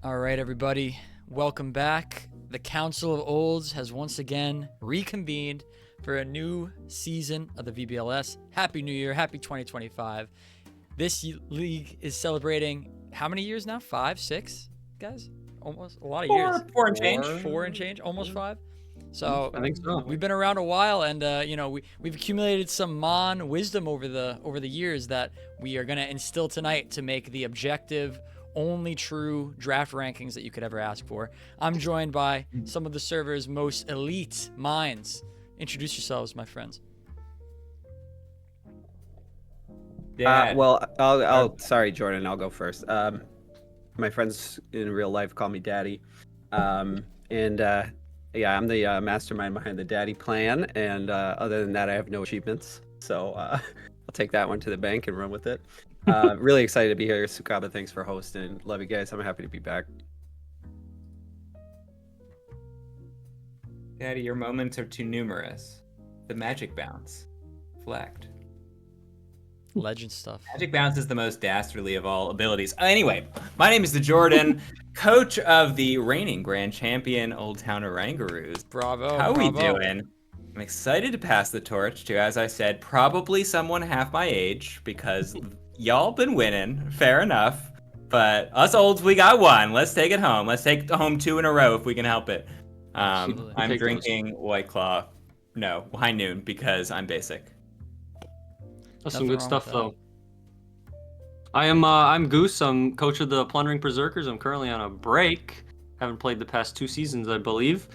All right, everybody, welcome back. The Council of Olds has once again reconvened for a new season of the VBL-S. Happy New Year, happy 2025. This league is celebrating how many years now? 5, 6, guys? Almost a lot of years. Four and change. 4 and change, almost 5. So I think so. we've been around a while, and we've accumulated some Mon wisdom over the years that we are going to instill tonight to make the objective, only true draft rankings that you could ever ask for. I'm joined by some of the server's most elite minds. Introduce yourselves, my friends. Yeah. I'll sorry, Jordan, I'll go first. My friends in real life call me Daddy. I'm the mastermind behind the Daddy plan, and other than that, I have no achievements. So I'll take that one to the bank and run with it. Really excited to be here. Sukaba, thanks for hosting. Love you guys. I'm happy to be back. Daddy, your moments are too numerous. The magic bounce. Flecked. Legend stuff. Magic bounce is the most dastardly of all abilities. Anyway, my name is the Jordan, coach of the reigning grand champion Old Town Orangurus. Bravo. How bravo. we doing? I'm excited to pass the torch to, as I said, probably someone half my age, because y'all been winning. Fair enough. But us olds, we got one. Let's take it home. Let's take home 2 in a row if we can help it. I'm drinking White Claw. No, High Noon, because I'm basic. That's Nothing some good wrong stuff, with though. I'm Goose. I'm coach of the Plundering Berserkers. I'm currently on a break. Haven't played the past 2 seasons, I believe.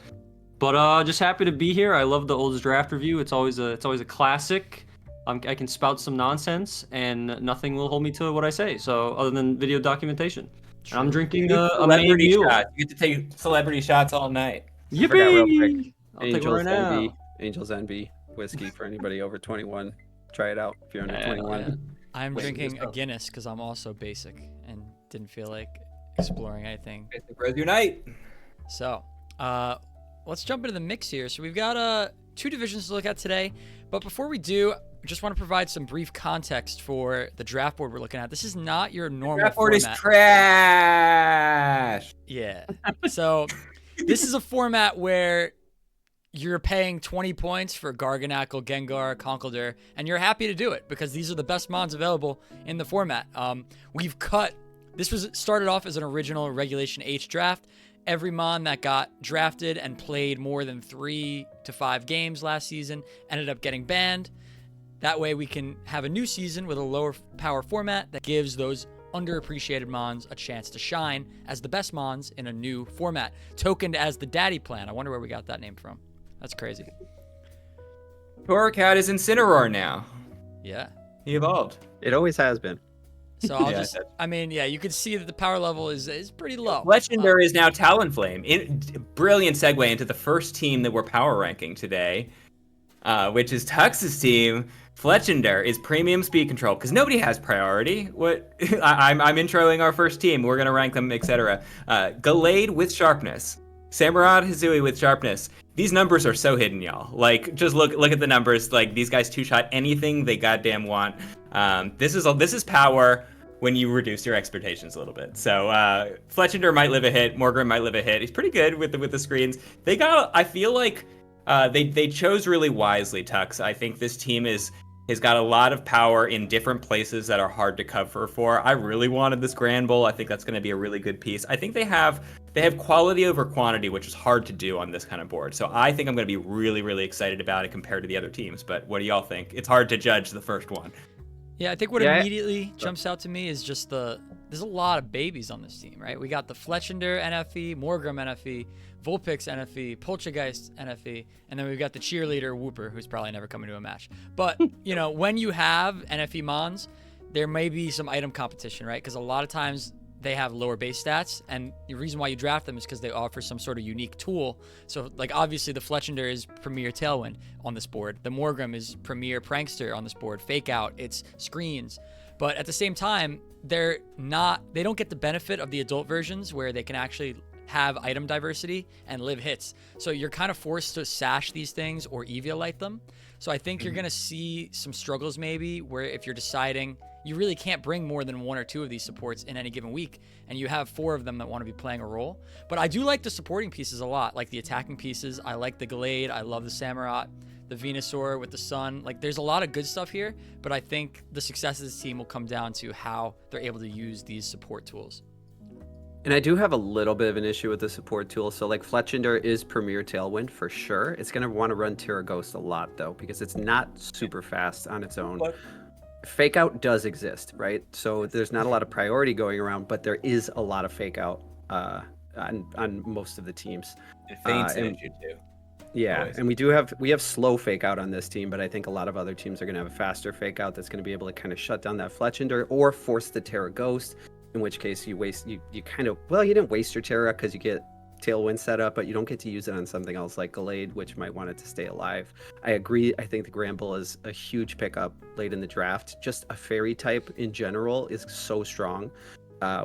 But just happy to be here. I love the Olds Draft Review. It's always a classic. I can spout some nonsense, and nothing will hold me to what I say. So other than video documentation, and I'm drinking a main mule. Shot. You get to take celebrity shots all night. Yippee! Forgot real quick. I'll take one right now. Angels Envy whiskey for anybody over 21. Try it out if you're under Yeah, 21. yeah. I'm Wait, drinking good a stuff. Guinness because I'm also basic and didn't feel like exploring anything. Basic Bros Unite. So, let's jump into the mix here. So we've got 2 divisions to look at today, but before we do, I just want to provide some brief context for the draft board we're looking at. This is not your normal Draft board is format. trash. Yeah. So this is a format where you're paying 20 points for Garganackle, Gengar, Conkeldurr, and you're happy to do it because these are the best mons available in the format. We've cut. This was started off as an original Regulation H draft. Every mon that got drafted and played more than 3 to 5 games last season ended up getting banned. That way we can have a new season with a lower power format that gives those underappreciated mons a chance to shine as the best mons in a new format. Tokened as the Daddy plan. I wonder where we got that name from. That's crazy. Torracat is Incineroar now. Yeah. He evolved. It always has been. So I'll Yeah, you can see that the power level is pretty low. Fletchender is now Talonflame. Brilliant segue into the first team that we're power ranking today, which is Tux's team. Fletchender is premium speed control because nobody has priority. I'm introing our first team. We're gonna rank them, etc. Gallade with sharpness. Samurott Hisui with sharpness. These numbers are so hidden, y'all. Like, just look at the numbers. Like, these guys 2-shot anything they goddamn want. This is power when you reduce your expectations a little bit. So Fletchender might live a hit. Morgrim might live a hit. He's pretty good with the screens. I feel like they chose really wisely, Tux. I think this team has got a lot of power in different places that are hard to cover for. I really wanted this Grand Bowl. I think that's going to be a really good piece. I think they have quality over quantity, which is hard to do on this kind of board. So I think I'm going to be really, really excited about it compared to the other teams. But what do y'all think? It's hard to judge the first one. Yeah, I think what immediately jumps out to me is just there's a lot of babies on this team, right? We got the Fletchender NFE, Morgrim NFE, Vulpix NFE, Poltergeist NFE, and then we've got the cheerleader Whooper, who's probably never coming to a match. But, when you have NFE mons, there may be some item competition, right? Because a lot of times they have lower base stats, and the reason why you draft them is because they offer some sort of unique tool. So, like, obviously the Fletchender is Premier Tailwind on this board. The Morgrim is Premier Prankster on this board. Fake Out, it's screens. But at the same time, they don't get the benefit of the adult versions where they can actually have item diversity and live hits. So you're kind of forced to sash these things or Eviolite them. So I think you're going to see some struggles maybe where if you're deciding you really can't bring more than 1 or 2 of these supports in any given week, and you have 4 of them that want to be playing a role. But I do like the supporting pieces a lot, like the attacking pieces. I like the Gallade. I love the Samurott, the Venusaur with the Sun. Like, there's a lot of good stuff here, but I think the success of this team will come down to how they're able to use these support tools. And I do have a little bit of an issue with the support tool. So like Fletchinder is Premier Tailwind for sure. It's going to want to run Terraghost a lot though, because it's not super fast on its own. Fake out does exist, right? So there's not a lot of priority going around, but there is a lot of fake out on most of the teams. It faints in you too. Yeah, Always. and we have slow fake out on this team, but I think a lot of other teams are going to have a faster fake out that's going to be able to kind of shut down that Fletchinder or force the Terraghost. In which case you kind of, well, you didn't waste your Terra because you get Tailwind set up, but you don't get to use it on something else like Gallade, which might want it to stay alive. I agree. I think the Granbull is a huge pickup late in the draft. Just a fairy type in general is so strong.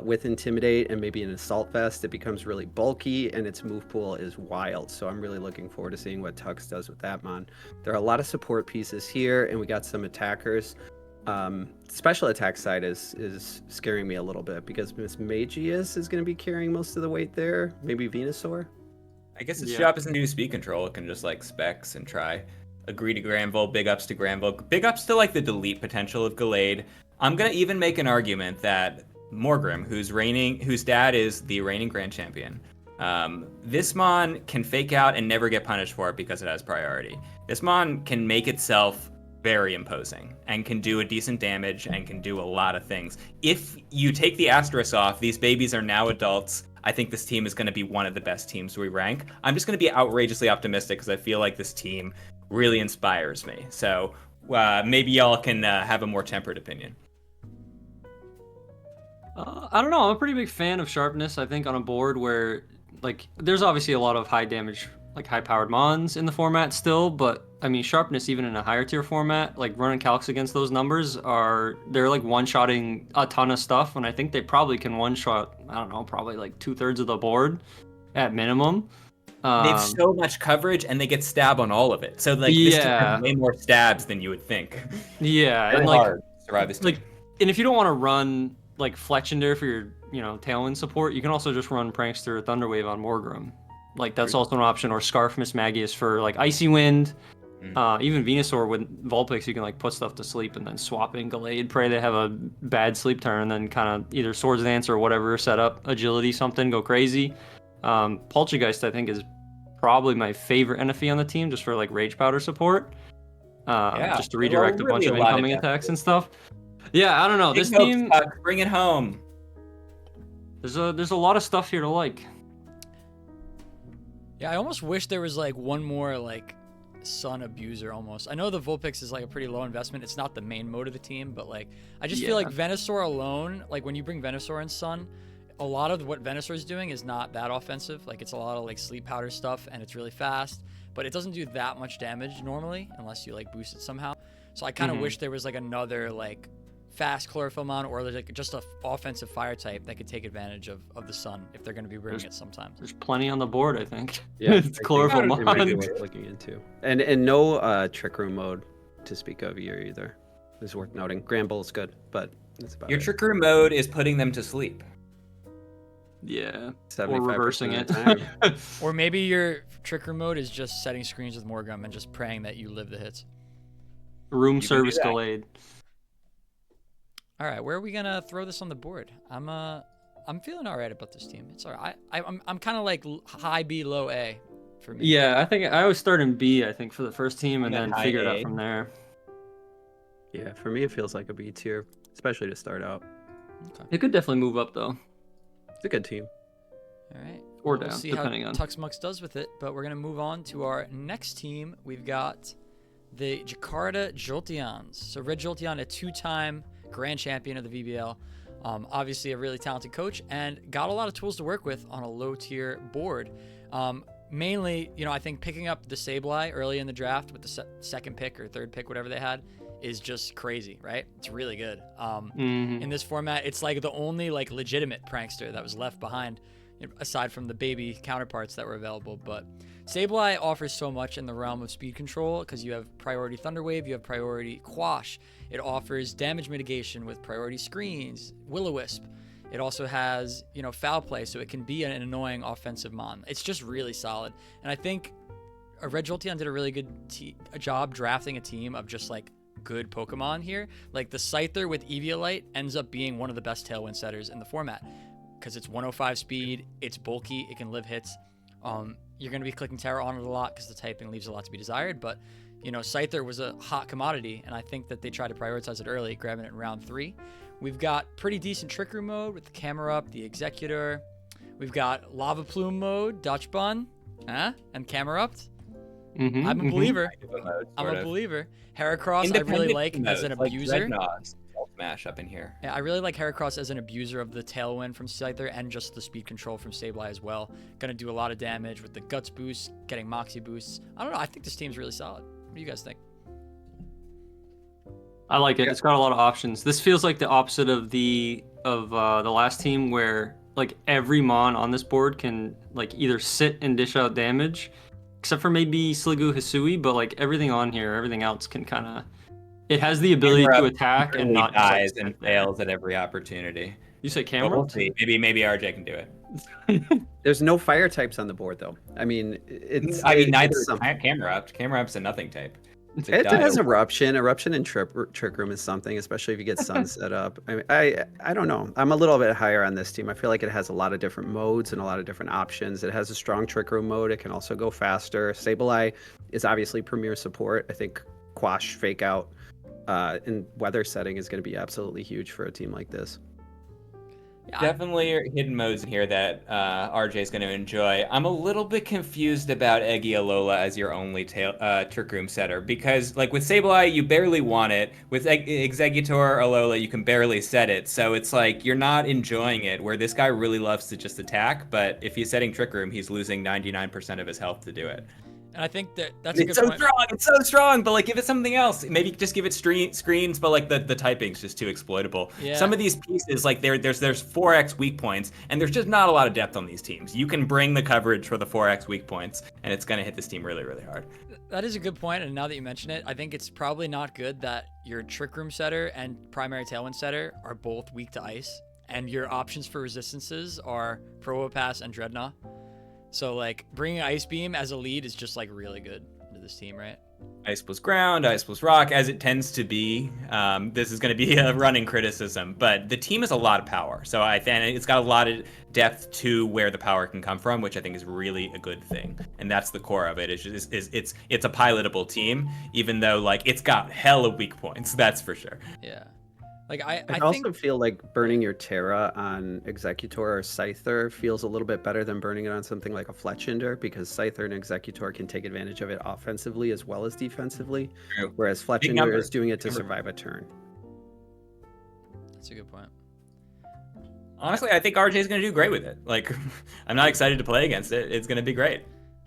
With Intimidate and maybe an Assault Vest, it becomes really bulky and its move pool is wild. So I'm really looking forward to seeing what Tux does with that mon. There are a lot of support pieces here, and we got some attackers. Special attack side is scaring me a little bit because Miss Magius is going to be carrying most of the weight there. Maybe Venusaur. I guess its job isn't to do speed control. It can just like specs and try. Agree to Granville. Big ups to Granville. Big ups to like the delete potential of Gallade. I'm gonna even make an argument that Morgrim, whose dad is the reigning grand champion, this mon can fake out and never get punished for it because it has priority. This mon can make itself very imposing and can do a decent damage and can do a lot of things. If you take the asterisk off, these babies are now adults. I think this team is going to be one of the best teams we rank. I'm just going to be outrageously optimistic because I feel like this team really inspires me. So maybe y'all can have a more tempered opinion. I don't know. I'm a pretty big fan of sharpness. I think on a board where like there's obviously a lot of high damage, like high-powered mons in the format still, but I mean sharpness even in a higher tier format, like running calcs against those numbers they're like one-shotting a ton of stuff, and I think they probably can one-shot, I don't know, probably like 2/3 of the board at minimum. They have so much coverage and they get stab on all of it. So like this team has way more stabs than you would think. Yeah, Very and like hard to survive this team. like, and if you don't want to run like Fletchinder for your Tailwind support, you can also just run Prankster or Thunderwave on Morgrim. Like that's also an option, or Scarf Miss Magius for like Icy Wind. Even Venusaur with Vulpix, you can like put stuff to sleep and then swap in Gallade. Pray they have a bad sleep turn and then kind of either Swords Dance or whatever set up, agility something, go crazy. Poltergeist I think is probably my favorite NFE on the team just for like Rage Powder support. Just to redirect a bunch of incoming attacks and stuff. Yeah, I don't know. This team, bring it home. There's a lot of stuff here to like. Yeah, I almost wish there was like one more like Sun abuser almost. I know the Vulpix is like a pretty low investment. It's not the main mode of the team, but like I just feel like Venusaur alone, like when you bring Venusaur in Sun, a lot of what Venusaur is doing is not that offensive. Like it's a lot of like sleep powder stuff and it's really fast, but it doesn't do that much damage normally unless you like boost it somehow. So I kind of wish there was like another like fast chlorophyll mon or like just a offensive fire type that could take advantage of the Sun if they're going to be bringing it sometimes. There's plenty on the board, I think. Yeah, it's chlorophyll mon. Looking into, and no trick room mode to speak of here either. Is worth noting. Granbull's good, but that's about Your it. trick room mode is putting them to sleep. Yeah, 75% or reversing of it. the time. Or maybe your trick room mode is just setting screens with Morgrim and just praying that you live the hits. Room service delayed. All right, where are we gonna throw this on the board? I'm feeling all right about this team. It's all right. I'm kind of like high B, low A for me. Yeah, I think I always start in B. I think for the first team, and then high figure it A. out from there. Yeah, for me it feels like a B tier, especially to start out. Okay. It could definitely move up though, It's a good team. All right. or We'll down, see depending how on. Tux Mux does with it, but we're gonna move on to our next team. We've got the Jakarta Jolteons. So Red Jolteon, a 2-time grand champion of the VBL. Obviously a really talented coach and got a lot of tools to work with on a low tier board. Mainly, I think picking up the Sableye early in the draft with the second pick or third pick, whatever they had, is just crazy, right? It's really good. In this format, it's like the only like legitimate prankster that was left behind. aside from the baby counterparts that were available. But Sableye offers so much in the realm of speed control because you have priority Thunder Wave, you have priority Quash. It offers damage mitigation with priority screens, Will-O-Wisp. It also has, foul play, so it can be an annoying offensive mon. It's just really solid. And I think Red Jolteon did a really good job drafting a team of just like good Pokemon here. Like the Scyther with Eviolite ends up being one of the best Tailwind setters in the format because it's 105 speed, it's bulky, it can live hits. You're going to be clicking Terra on it a lot because the typing leaves a lot to be desired, but Scyther was a hot commodity, and I think that they tried to prioritize it early, grabbing it in round 3. We've got pretty decent Trick Room mode with the Camera Up, the Executor. We've got Lava Plume mode, Dutch Bun, and Camera Up. I'm a believer. I'm a believer. Heracross, I really like as an abuser. Smash up in here. Yeah, I really like Heracross as an abuser of the Tailwind from Scyther and just the speed control from Sableye as well. Gonna do a lot of damage with the Guts boost, getting Moxie boosts. I don't know. I think this team's really solid. What do you guys think? I like it. It's got a lot of options. This feels like the opposite of the last team where like every mon on this board can like either sit and dish out damage, except for maybe Sliggoo Hisui, but like everything on here, everything else can kind of. It has the ability to attack and not dies and fails at every opportunity. You say Camera? We'll see. Maybe RJ can do it. There's no fire types on the board though. I mean, neither is Camera Up. Camera Up's a nothing type. It has Eruption. Eruption and Trick Room is something, especially if you get Sun set up. I mean, I don't know. I'm a little bit higher on this team. I feel like it has a lot of different modes and a lot of different options. It has a strong Trick Room mode. It can also go faster. Sableye is obviously premier support. I think Quash Fake Out in weather setting is going to be absolutely huge for a team like this. Definitely hidden modes in here that RJ is going to enjoy. I'm a little bit confused about Eggy Alola as your only Trick Room setter because, like with Sableye, you barely want it. With Executor Alola, you can barely set it. So it's like you're not enjoying it. Where this guy really loves to just attack, but if he's setting Trick Room, he's losing 99% of his health to do it. And I think that's a good point. It's so strong, but like give it something else. Maybe just give it screens, but like the typing's just too exploitable. Yeah. Some of these pieces, like there's 4x weak points, and there's just not a lot of depth on these teams. You can bring the coverage for the 4x weak points, and it's gonna hit this team really, really hard. That is a good point, and now that you mention it, I think it's probably not good that your Trick Room setter and primary Tailwind setter are both weak to Ice, and your options for resistances are Probopass and Dreadnought. So like bringing Ice Beam as a lead is just like really good to this team, right? Ice plus ground, ice plus rock, as it tends to be. This is going to be a running criticism, but the team has a lot of power. So I think it's got a lot of depth to where the power can come from, which I think is really a good thing. And that's the core of it. It's a pilotable team, even though like it's got hella weak points. That's for sure. Yeah. Like I also feel like burning your Terra on Executor or Scyther feels a little bit better than burning it on something like a Fletchinder, because Scyther and Executor can take advantage of it offensively as well as defensively, True. Whereas Fletchinder is doing it to survive a turn. That's a good point. Honestly, I think RJ is going to do great with it. Like, I'm not excited to play against it. It's going to be great.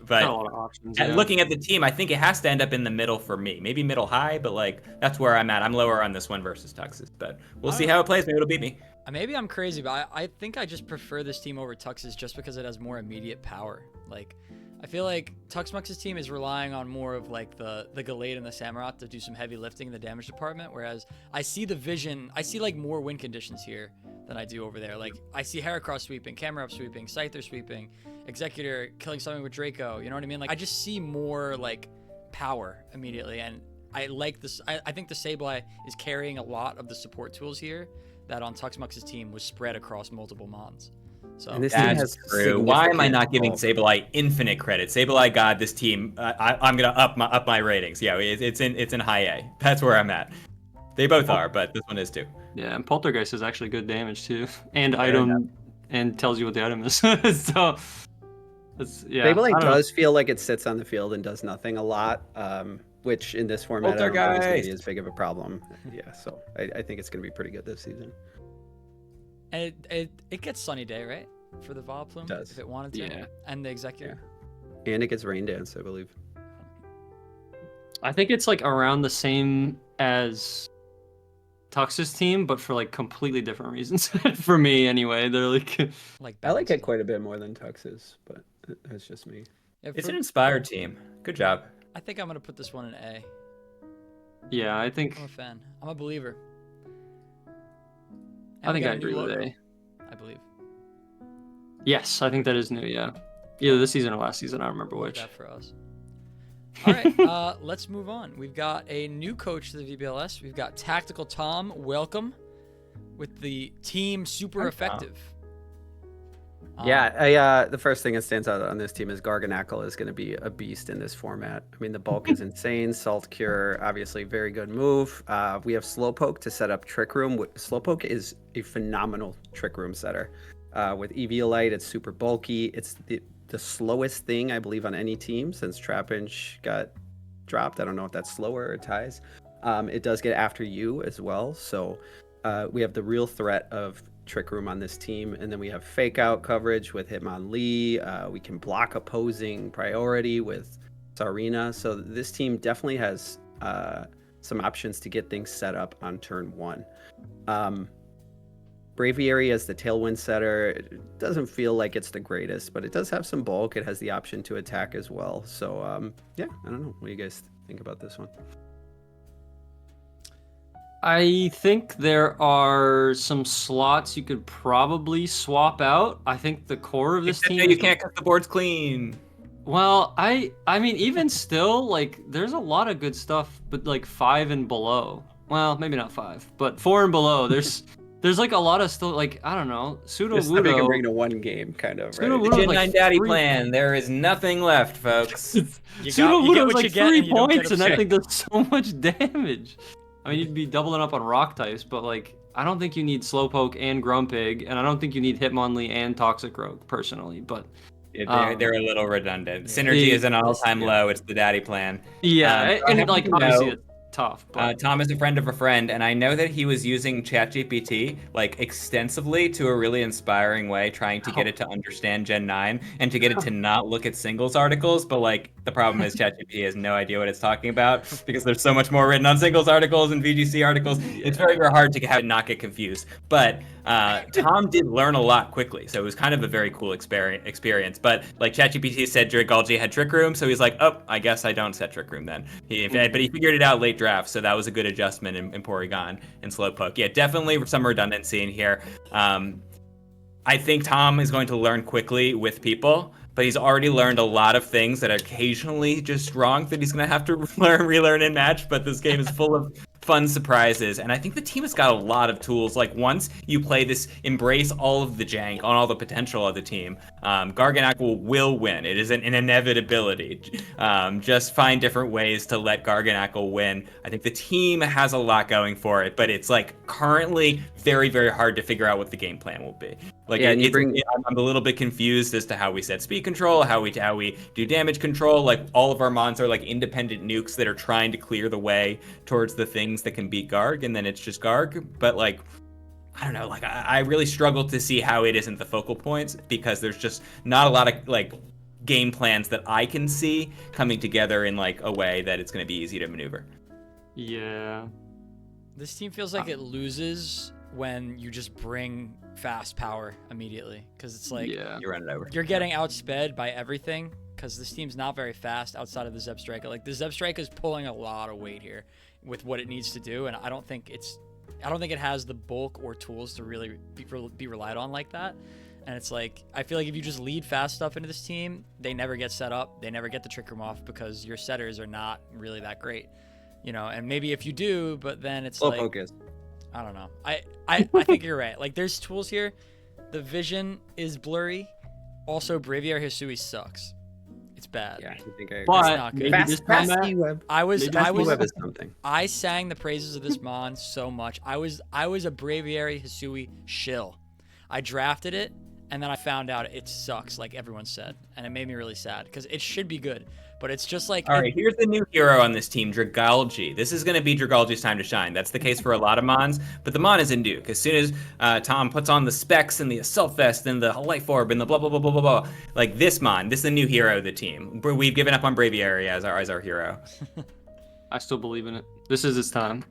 But a lot of options, looking at the team, I think it has to end up in the middle for me. Maybe middle high, but like that's where I'm at. I'm lower on this one versus Tux's, but we'll see how it plays. Maybe it'll beat me. Maybe I'm crazy, but I think I just prefer this team over Tux's just because it has more immediate power. Like, I feel like Tuxmux's team is relying on more of like the Gallade and the Samurott to do some heavy lifting in the damage department, whereas I see the vision. I see like more win conditions here than I do over there. Like I see Heracross sweeping, Camera Up sweeping, Scyther sweeping, Executor killing something with Draco. You know what I mean? Like I just see more like power immediately, and I like this. I think the Sableye is carrying a lot of the support tools here that on Tuxmux's team was spread across multiple mons. So and this team has true. Why am I not giving Sableye infinite credit? Sableye, God, this team. I'm gonna up my ratings. Yeah, it's in high A. That's where I'm at. They both are, but this one is too. Yeah, and Poltergeist is actually good damage too, and item, and tells you what the item is. So, Sableye does feel like it sits on the field and does nothing a lot, which in this format I don't think is going to be as big of a problem. Yeah, so I think it's going to be pretty good this season. And it gets Sunny Day, right? For the Vileplume, does. If it wanted to. Yeah. And the Executor. Yeah. And it gets Rain Dance, I believe. I think it's like around the same as Tux's team, but for like completely different reasons. For me, anyway, they're like. I like it quite a bit more than Tux's, but that's just me. Yeah, It's an inspired team. Good job. I think I'm gonna put this one in A. Yeah, I think. I'm a fan. I'm a believer. I think I got a new agree with logo, A. I believe. Yes, I think that is new. Yeah, either this season or last season. I don't remember Love which. that for us. All right, let's move on. We've got a new coach to the VBL-S. We've got Tactical Tom. Welcome with the team super effective. Yeah, the first thing that stands out on this team is Garganackle is going to be a beast in this format. I mean, the bulk is insane. Salt Cure, obviously, very good move. We have Slowpoke to set up Trick Room. Slowpoke is a phenomenal Trick Room setter. With Eviolite, it's super bulky. It's the slowest thing, I believe, on any team since Trapinch got dropped. I don't know if that's slower or ties. It does get after you as well. So we have the real threat of Trick Room on this team, and then we have Fake Out coverage with Hitmonlee. We can block opposing priority with Tsarina. So this team definitely has some options to get things set up on turn 1. Braviary as the Tailwind setter, it doesn't feel like it's the greatest, but it does have some bulk. It has the option to attack as well. So yeah, I don't know. What do you guys think about this one? I think there are some slots you could probably swap out. I think the core of this team. You can't cut the boards clean. Well, I mean, even still, like, there's a lot of good stuff, but like 5 and below. Well, maybe not 5, but 4 and below. There's like a lot of still, like, I don't know, Pseudo Just that we can Wudo. bring to one game, kind of, right? The Gen 9 Daddy plan. There is nothing left, folks. Pseudo you get Wudo's what you like get, 3 and you don't get points, and that upset. thing does so much damage. I mean, you'd be doubling up on rock types, but like, I don't think you need Slowpoke and Grumpig, and I don't think you need Hitmonlee and Toxicroak, personally, but... They're a little redundant. Synergy is an all-time low. It's the daddy plan. Yeah, and like, obviously it's tough, but... Tom is a friend of a friend, and I know that he was using ChatGPT like extensively to a really inspiring way, trying to get it to understand Gen 9 and to get it to not look at singles articles. But like, the problem is ChatGPT has no idea what it's talking about because there's so much more written on singles articles and VGC articles. It's very, very hard to have it not get confused. But Tom did learn a lot quickly, so it was kind of a very cool experience. But like ChatGPT said, Gholden had Trick Room, so he's like, oh, I guess I don't set Trick Room then. But he figured it out late draft, so that was a good adjustment in Porygon and Slowpoke. Yeah, definitely some redundancy in here. I think Tom is going to learn quickly with people, but he's already learned a lot of things that are occasionally just wrong that he's going to have to relearn in match. But this game is full of fun surprises, and I think the team has got a lot of tools. Like, once you play this, embrace all of the jank on all the potential of the team, Garganackle will win. It is an inevitability. Just find different ways to let Garganackle win. I think the team has a lot going for it, but it's like currently very, very hard to figure out what the game plan will be. Like, yeah, I'm a little bit confused as to how we set speed control, how we do damage control. Like, all of our mons are like independent nukes that are trying to clear the way towards the things that can beat Garg, and then it's just Garg. But like, I don't know, like I really struggle to see how it isn't the focal points, because there's just not a lot of like game plans that I can see coming together in like a way that it's going to be easy to maneuver. Yeah. This team feels like it loses when you just bring fast power immediately, because it's like Yeah. You run it over. you're getting outsped by everything, because this team's not very fast outside of the Zebstrika. Like, the Zebstrika is pulling a lot of weight here with what it needs to do, and I don't think it has the bulk or tools to really be relied on like that. And it's like, I feel like if you just lead fast stuff into this team, they never get set up, they never get the Trick Room off, because your setters are not really that great, you know. And maybe if you do, but then it's like, Focus. I don't know. I think you're right. Like, there's tools here. The vision is blurry. Also, Braviary Hisui sucks. It's bad. Yeah, I think I agree. But not good. maybe this time Fast web. I was Web is something. I sang the praises of this mon so much. I was a Braviary Hisui shill. I drafted it, and then I found out it sucks, like everyone said, and it made me really sad, because it should be good, but it's just like, All right, here's the new hero on this team, Dragalge. This is going to be Dragalge's time to shine. That's the case for a lot of mons, but the mon is in Duke. As soon as Tom puts on the specs and the Assault Vest and the Life Orb and the blah, blah, blah, blah, blah, blah, like this mon, this is the new hero of the team. We've given up on Braviary as our hero. I still believe in it. This is its time.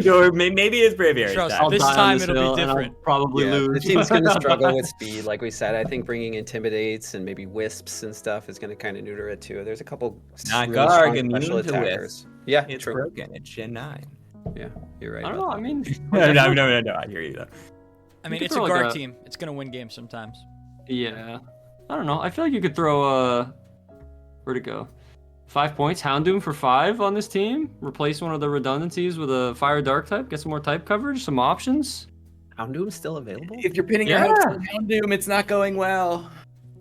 Or maybe it's Braviary's Trust time. me, this die on time this it'll hill, be and I'll different. probably Yeah, lose. the team's going to struggle with speed, like we said. I think bringing Intimidates and maybe Wisps and stuff is going to kind of neuter it too. There's a couple Not really Garg, strong immune special to attackers. Wisp. Yeah, It's true. broken. It's Gen 9. Yeah, you're right. I don't about know. I that. mean, No, I hear you though. I mean, could it's a throw, like, guard a- team. It's gonna win games sometimes. yeah. I don't know. I feel like you could throw where'd it go? 5 points. Houndoom for 5 on this team. Replace one of the redundancies with a Fire Dark type. Get some more type coverage. Some options. Houndoom's still available? If you're pinning your Yeah. hopes on Houndoom, it's not going well.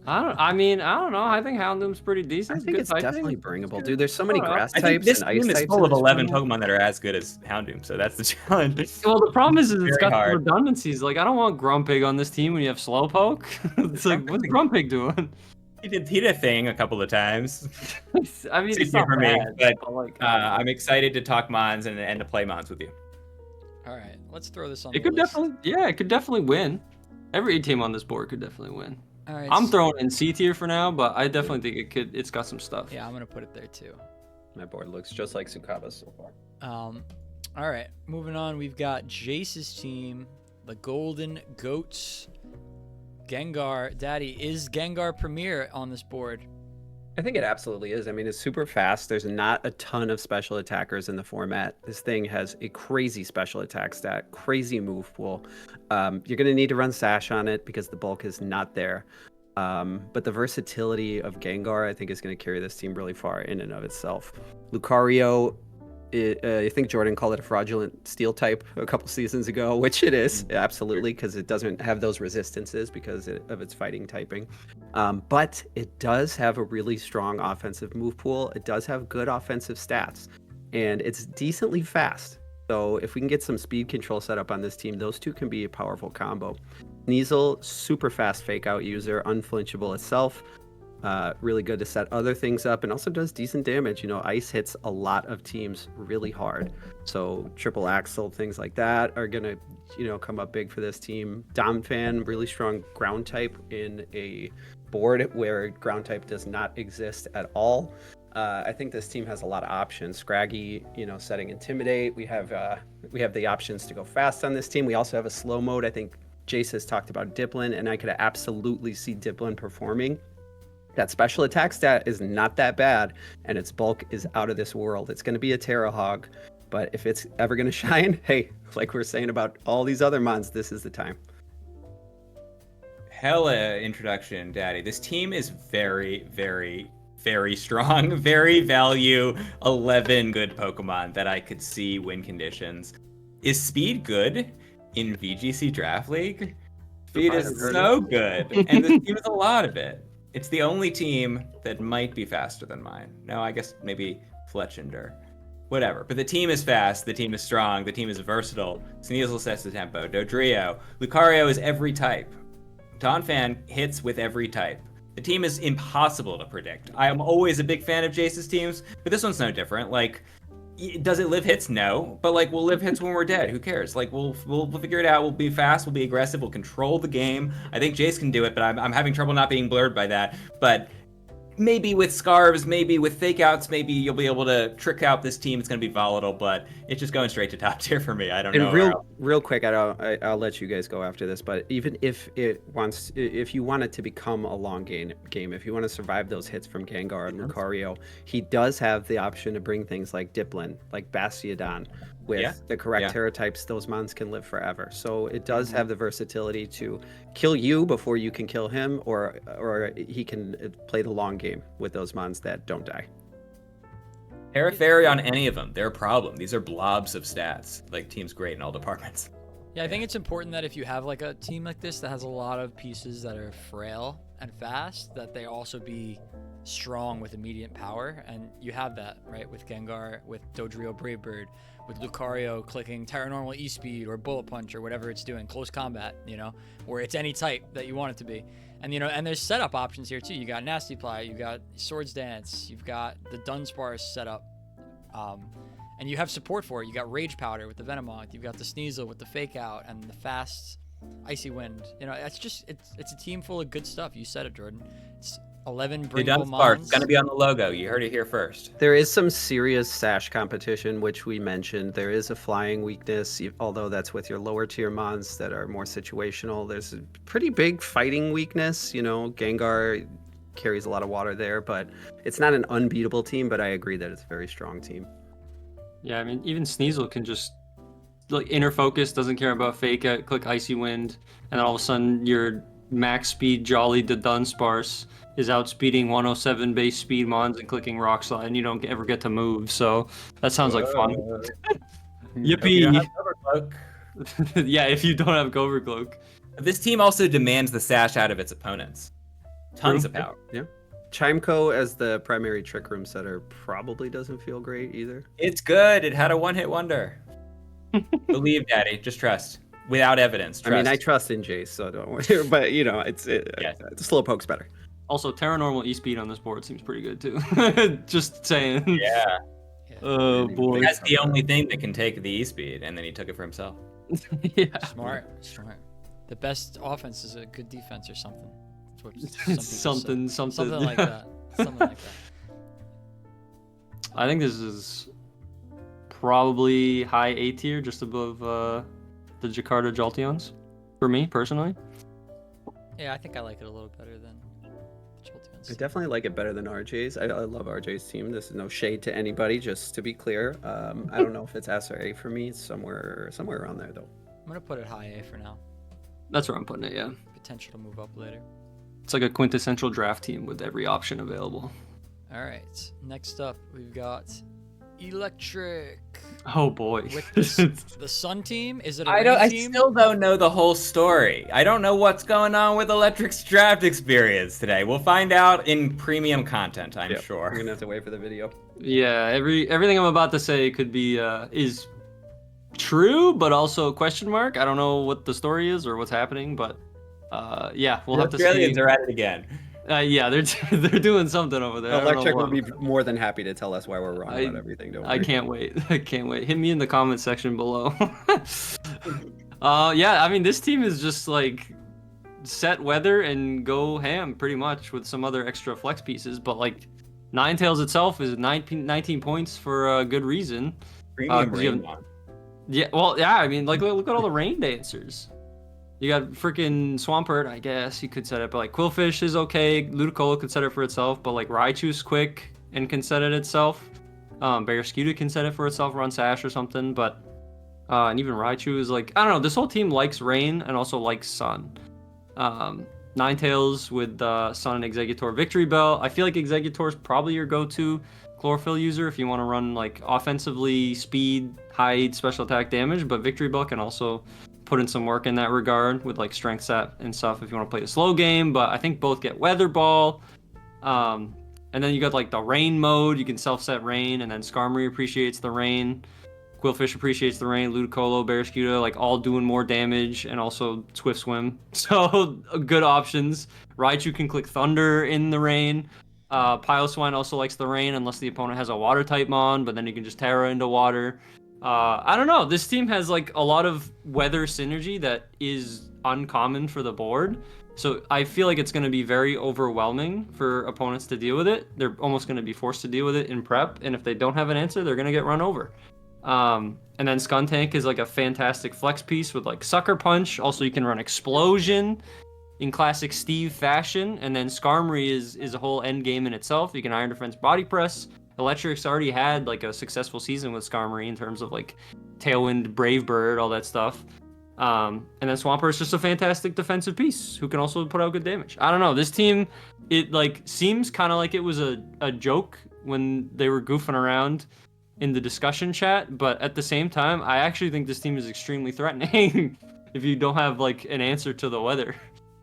I don't know. I think Houndoom's pretty decent. I think Good it's typing. definitely bringable, dude. There's so many Alright. grass I think types this and ice team is types full in of this 11 format. Pokemon that are as good as Houndoom, so that's the challenge. Well, the problem is it's Very got hard. the redundancies. Like, I don't want Grumpig on this team when you have Slowpoke. It's like, what's Grumpig doing? He did a thing a couple of times. I mean, It's it's easier not for me, bad, but, like, I'm excited to talk Mons and to play Mons with you. All right, let's throw this on. it the could list. it could definitely win. Every team on this board could definitely win. All right, I'm throwing in C tier for now, but I definitely think it's got some stuff. Yeah, I'm gonna put it there too. My board looks just like Sukaba's so far. All right, moving on. We've got Jace's team, the Gholden Goats. Gengar, Daddy, is Gengar Premier on this board? I think it absolutely is. I mean, it's super fast. There's not a ton of special attackers in the format. This thing has a crazy special attack stat, crazy move pool. You're going to need to run Sash on it because the bulk is not there. But the versatility of Gengar, I think, is going to carry this team really far in and of itself. Lucario, I think Jordan called it a fraudulent steel type a couple seasons ago, which it is, absolutely, because it doesn't have those resistances because of its fighting typing. But it does have a really strong offensive move pool. It does have good offensive stats, and it's decently fast. So if we can get some speed control set up on this team, those two can be a powerful combo. Sneasel, super fast fake out user, unflinchable itself. Really good to set other things up, and also does decent damage. You know, ice hits a lot of teams really hard. So triple axle, things like that are gonna, come up big for this team. Domfan, really strong ground type in a board where ground type does not exist at all. I think this team has a lot of options. Scraggy, setting Intimidate. We have the options to go fast on this team. We also have a slow mode. I think Jace has talked about Diplin, and I could absolutely see Diplin performing. That special attack stat is not that bad, and its bulk is out of this world. It's going to be a Terra Hog, but if it's ever going to shine, hey, like we're saying about all these other mons, this is the time. Hella introduction, Daddy. This team is very, very, very strong. Very value 11 good Pokemon that I could see win conditions. Is speed good in VGC Draft League? Speed is so good, and this team has a lot of it. It's the only team that might be faster than mine. No, I guess maybe Fletchender. Whatever. But the team is fast, the team is strong, the team is versatile. Sneasel sets the tempo. Dodrio. Lucario is every type. Donphan hits with every type. The team is impossible to predict. I am always a big fan of Jace's teams, but this one's no different. Like, does it live hits? No. But, like, we'll live hits when we're dead. Who cares? Like, we'll figure it out. We'll be fast. We'll be aggressive. We'll control the game. I think Jace can do it, but I'm having trouble not being blurred by that. But maybe with Scarves, maybe with Fake Outs, maybe you'll be able to trick out this team. It's going to be volatile, but it's just going straight to top tier for me. I don't know. And real quick, I'll let you guys go after this, but even if you want it to become a long game, if you want to survive those hits from Gengar and Lucario, he does have the option to bring things like Diplin, like Bastiodon. With the correct Terra types, those mons can live forever. So it does have the versatility to kill you before you can kill him, or he can play the long game with those mons that don't die. Terra Fairy on any of them, they're a problem. These are blobs of stats. Like, team's great in all departments. Yeah, I think it's important that if you have like a team like this that has a lot of pieces that are frail and fast, that they also be strong with immediate power, and you have that, right, with Gengar, with Dodrio Brave Bird, with Lucario clicking Terra Normal E-Speed or Bullet Punch or whatever it's doing, close combat, where it's any type that you want it to be. And, and there's setup options here too. You got Nasty Ply, you got Swords Dance, you've got the Dunsparce setup, and you have support for it. You got Rage Powder with the Venomoth, you've got the Sneasel with the Fake Out and the fast Icy Wind. It's a team full of good stuff. You said it, Jordan. It's 11 The Bringle Dunsparce Mons. gonna be on the logo. You heard it here first. There is some serious sash competition, which we mentioned. There is a flying weakness, although that's with your lower tier mons that are more situational. There's a pretty big fighting weakness. Gengar carries a lot of water there, but it's not an unbeatable team, but I agree that it's a very strong team. Yeah, I mean, even Sneasel can just like inner focus, doesn't care about fake out, click Icy Wind, and then all of a sudden your max speed Jolly the Dunsparce is outspeeding 107 base speed Mons and clicking Rock Slide, and you don't ever get to move. So that sounds like fun. Yippee! Yeah, if you don't have Gover Cloak. This team also demands the sash out of its opponents. Tons of power. Yeah. Chimeco as the primary Trick Room setter probably doesn't feel great either. It's good. It had a one-hit wonder. Believe, Daddy. Just trust. Without evidence. Trust. I mean, I trust in Jace, so don't worry. But, Yes. Slowpoke's better. Also, Terra Normal E-Speed on this board seems pretty good, too. Just saying. Yeah. Oh, boy. That's the only thing that can take the E-Speed, and then he took it for himself. Yeah. Smart. The best offense is a good defense or something. That's what some people say. Something like that. Something like that. I think this is probably high A tier, just above the Jakarta Jolteons, for me, personally. Yeah, I think I like it a little better than the I Jolteons. definitely like it better than RJ's. I love RJ's team. This is no shade to anybody, just to be clear. I don't know if it's S or A for me. It's somewhere around there, though. I'm gonna put it high A for now. That's where I'm putting it, yeah. Potential to move up later. It's like a quintessential draft team with every option available. All right. Next up, we've got Electric. Oh boy. With the Sun team. Is it a I rain team? still don't know the whole story. I don't know what's going on with Electric's draft experience today. We'll find out in premium content, I'm We're sure. gonna have to wait for the video. Yeah, everything I'm about to say could be is true, but also question mark. I don't know what the story is or what's happening, but yeah, we'll have to see. Australians are at it again. Yeah, they're doing something over there. I don't know Electric will what. be more than happy to tell us why we're wrong about everything. Don't worry. I can't wait. I can't wait. Hit me in the comment section below. Yeah, I mean, this team is just like set weather and go ham pretty much with some other extra flex pieces. But like Ninetales itself is 19 points for a good reason. Premium 'cause you rain have- one. Yeah, well, yeah, I mean, like look at all the rain dancers. You got freaking Swampert, I guess you could set it, but like Quillfish is okay. Ludicolo could set it for itself, but like Raichu's quick and can set it itself. Barrascuda can set it for itself, run Sash or something, but and even Raichu is like, I don't know, this whole team likes rain and also likes sun. Ninetales with Sun and Exeggutor Victory Bell. I feel like Exeggutor is probably your go-to chlorophyll user if you want to run like offensively speed, high special attack damage, but Victory Bell can also put in some work in that regard with like strength set and stuff if you want to play a slow game. But I think both get Weather Ball. And then you got like the rain mode. You can self-set rain, and then Skarmory appreciates the rain. Quillfish appreciates the rain. Ludicolo, Barrascuda, like all doing more damage, and also Swift Swim. So good options. Raichu can click Thunder in the rain. Piloswine also likes the rain unless the opponent has a water type mon, but then you can just Terra into water. I don't know. This team has like a lot of weather synergy that is uncommon for the board. So I feel like it's going to be very overwhelming for opponents to deal with it. They're almost going to be forced to deal with it in prep. And if they don't have an answer, they're going to get run over. And then Skuntank is like a fantastic flex piece with like Sucker Punch. Also, you can run Explosion in classic Steve fashion. And then Skarmory is a whole end game in itself. You can Iron Defense Body Press. Electric's already had like a successful season with Skarmory in terms of like Tailwind, Brave Bird, all that stuff. And then Swampert is just a fantastic defensive piece who can also put out good damage. I don't know. This team, it like seems kind of like it was a joke when they were goofing around in the discussion chat, but at the same time, I actually think this team is extremely threatening if you don't have like an answer to the weather.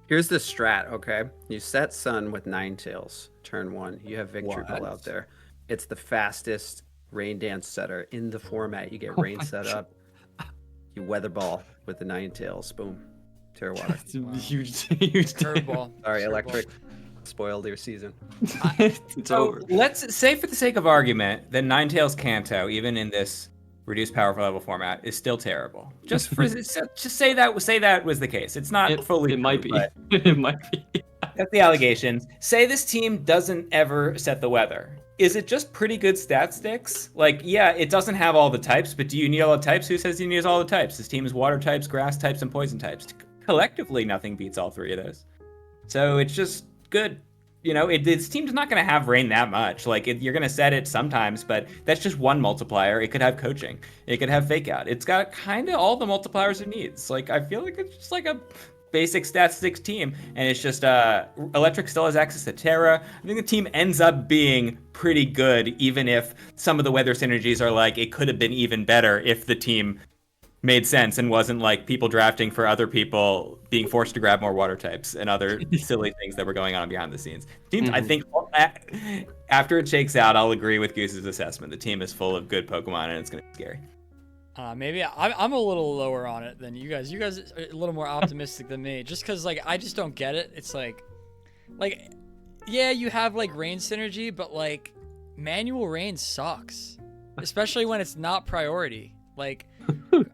Here's the strat, okay? You set Sun with Ninetales, turn 1. You have Victory Bell out there. It's the fastest rain dance setter in the format. You get rain set up. You Weather Ball with the Ninetales. Boom. Terra Water. It's a huge Curveball. Sorry, Curveball. Electric. Spoiled your season. It's over. Let's say for the sake of argument that Ninetales Kanto, even in this reduced power level format, is still terrible. Just say that was the case. It's not fully. It might true, be. but It might be. that's the allegations. Say this team doesn't ever set the weather. Is it just pretty good stat sticks? Like, yeah, it doesn't have all the types, but do you need all the types? Who says you need all the types? This team is water types, grass types, and poison types. Collectively, nothing beats all three of those. So it's just good. You know, this team's not going to have rain that much. Like, you're going to set it sometimes, but that's just one multiplier. It could have coaching. It could have fake out. It's got kind of all the multipliers it needs. Like, I feel like it's just like a basic stat-6 team, and it's just Electric still has access to Terra. I think the team ends up being pretty good, even if some of the weather synergies are like, it could have been even better if the team made sense and wasn't like people drafting for other people being forced to grab more water types and other silly things that were going on behind the scenes. Teams, I think after it shakes out, I'll agree with Goose's assessment. The team is full of good Pokemon, and it's going to be scary. Maybe I'm a little lower on it than you guys. You guys are a little more optimistic than me, just because like I just don't get it. It's like, yeah, you have like rain synergy, but like manual rain sucks, especially when it's not priority. Like,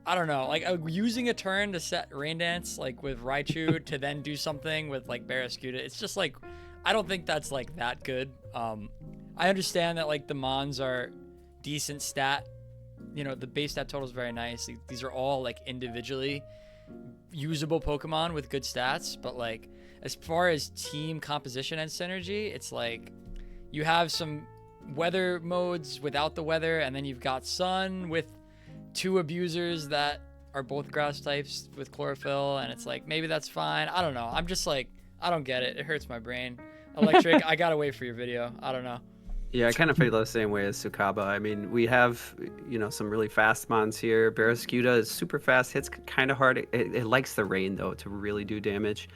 I don't know, like using a turn to set rain dance like with Raichu to then do something with like Barraskewda. It's just like I don't think that's like that good. I understand that like the Mons are decent stat. You know, the base stat total is very nice. These are all like individually usable Pokemon with good stats, but like as far as team composition and synergy, it's like you have some weather modes without the weather, and then you've got Sun with two abusers that are both grass types with chlorophyll, and it's like maybe that's fine. I don't know. I'm just like I don't get it. It hurts my brain. Electric, I gotta wait for your video. I don't know. Yeah, I kind of feel the same way as Sukaba. I mean, we have, you know, some really fast mons here. Barraskewda is super fast, hits kind of hard. It likes the rain, though, to really do damage.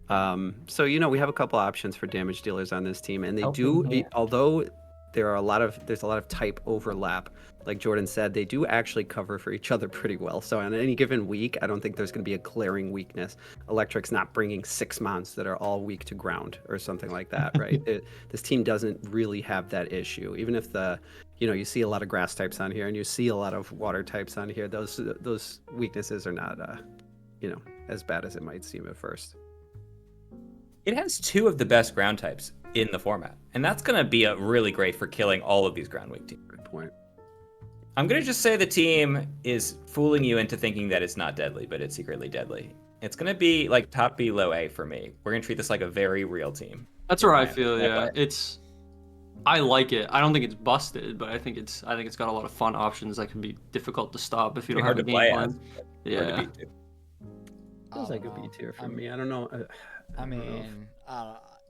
So, you know, we have a couple options for damage dealers on this team. And they although there's a lot of type overlap, like Jordan said, they do actually cover for each other pretty well. So on any given week, I don't think there's going to be a glaring weakness. Electric's not bringing 6 mons that are all weak to ground or something like that, right? This team doesn't really have that issue. Even if you see a lot of grass types on here and you see a lot of water types on here, those weaknesses are not, as bad as it might seem at first. It has 2 of the best ground types in the format, and that's going to be really great for killing all of these ground weak teams. Good point. I'm going to just say the team is fooling you into thinking that it's not deadly, but it's secretly deadly. It's going to be like top B, low A for me. We're going to treat this like a very real team. That's where I feel, yeah. I like it. I don't think it's busted, but I think it's got a lot of fun options that can be difficult to stop if you don't have a game plan. Yeah. Feels like a B tier for me. I don't know.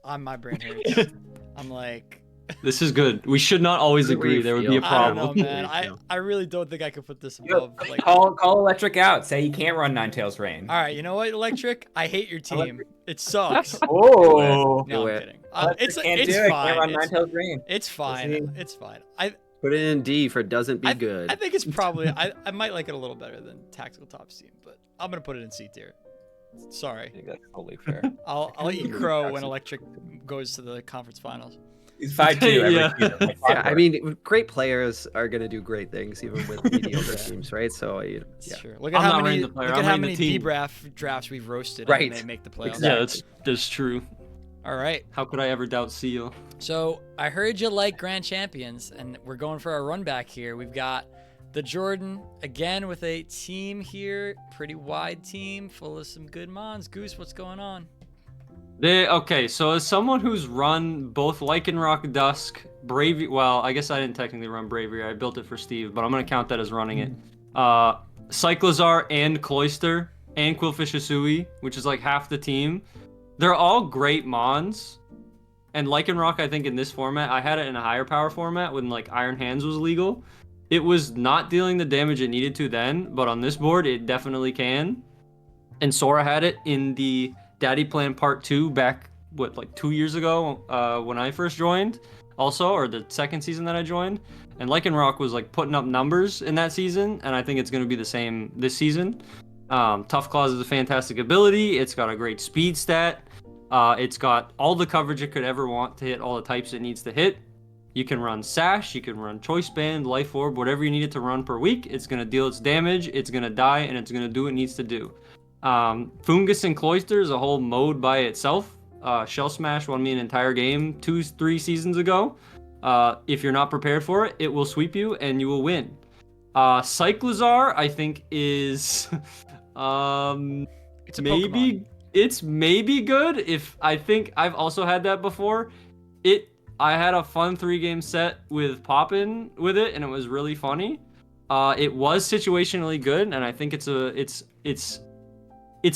My brain hurts. I'm like, this is good. We should not always agree. There would be a problem. I don't know, man. I really don't think I could put this above. Like, call Electric out. Say you can't run Ninetales Rain. All right, you know what, Electric? I hate your team. It sucks. Oh, no, I'm kidding. It's fine. Can't run Ninetales Rain. It's fine. It's fine. Put it in D for doesn't be good. I think it's probably. I might like it a little better than Tactical Top's team, but I'm gonna put it in C tier. Sorry. I think that's totally fair. I'll eat crow when Electric goes to the conference finals. He's 5-2 yeah. I mean, great players are going to do great things even with mediocre teams, right? So, yeah. Sure. Look at how many D-BRAF drafts we've roasted and they make the playoffs. Exactly. Yeah, that's true. All right. How could I ever doubt Seal? So, I heard you like Grand Champions, and we're going for a run back here. We've got the Jordan, again, with a team here. Pretty wide team, full of some good mons. Goose, what's going on? Okay, so as someone who's run both Lycanroc Dusk, Braviary, well, I guess I didn't technically run Braviary, I built it for Steve, but I'm going to count that as running it. Cyclizar and Cloyster and Quillfish Hisui, which is like half the team. They're all great mons. And Lycanroc, I think in this format, I had it in a higher power format when like Iron Hands was legal. It was not dealing the damage it needed to then, but on this board, it definitely can. And Sora had it in the Daddy Plan Part 2 back, 2 years ago when I first joined also, or the second season that I joined. And Lycanroc was like putting up numbers in that season, and I think it's going to be the same this season. Tough Claws is a fantastic ability. It's got a great speed stat. It's got all the coverage it could ever want to hit all the types it needs to hit. You can run Sash, you can run Choice Band, Life Orb, whatever you need it to run per week. It's going to deal its damage, it's going to die, and it's going to do what it needs to do. Fungus and Cloyster is a whole mode by itself. Shell Smash won me an entire game 2-3 seasons ago. If you're not prepared for it, it will sweep you and you will win. Cyclizar, I think, is It's a Pokemon. it's maybe good. If I think I've also had that before. I had a fun 3-game set with Poppin with it, and it was really funny. It was situationally good, and I think its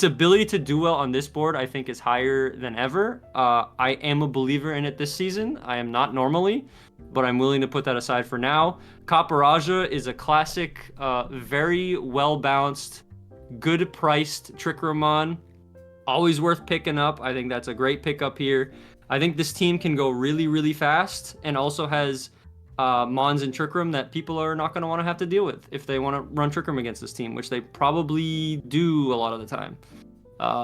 ability to do well on this board, I think, is higher than ever. I am a believer in it this season. I am not normally, but I'm willing to put that aside for now. Caparaja is a classic, very well-balanced, good-priced Trick-Room. Always worth picking up. I think that's a great pickup here. I think this team can go really, really fast, and also has Mons and Trick Room that people are not going to want to have to deal with if they want to run Trick Room against this team, which they probably do a lot of the time.